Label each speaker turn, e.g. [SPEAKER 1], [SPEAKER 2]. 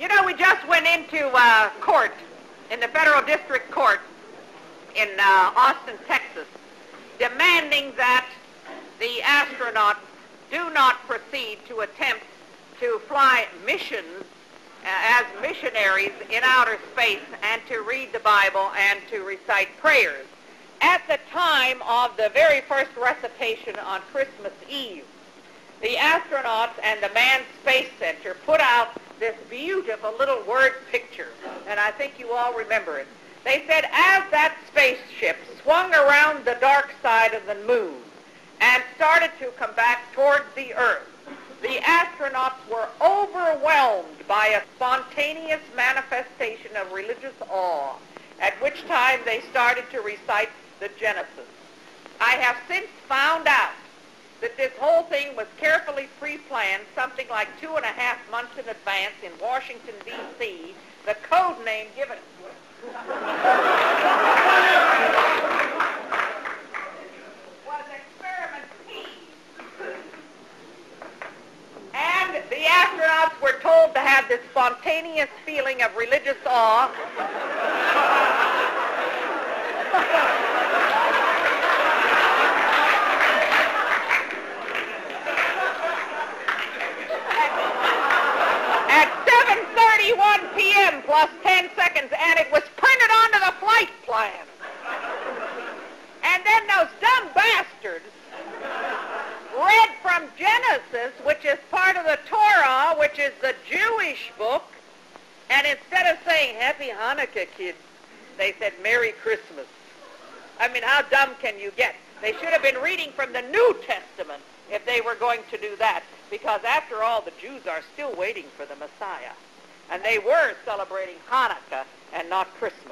[SPEAKER 1] You know, we just went into court, in the federal district court in Austin, Texas, demanding that the astronauts do not proceed to attempt to fly missions as missionaries in outer space and to read the Bible and to recite prayers. At the time of the very first recitation on Christmas Eve, the astronauts and the Manned Space Center put out this beautiful little word picture, and I think you all remember it. They said, as that spaceship swung around the dark side of the moon and started to come back towards the Earth, the astronauts were overwhelmed by a spontaneous manifestation of religious awe, at which time they started to recite the Genesis. I have since found out that this whole thing was carefully pre-planned, something like 2.5 months in advance in Washington, D.C., the code name given to it was Experiment P. And the astronauts were told to have this spontaneous feeling of religious awe. At 7:31 p.m. plus 10 seconds, and it was printed onto the flight plan. And then those dumb bastards read from Genesis, which is part of the Torah, which is the Jewish book, and instead of saying, Happy Hanukkah, kids, they said, Merry Christmas. I mean, how dumb can you get? They should have been reading from the New Testament if they were going to do that, because after all, the Jews are still waiting for the Messiah. And they were celebrating Hanukkah and not Christmas.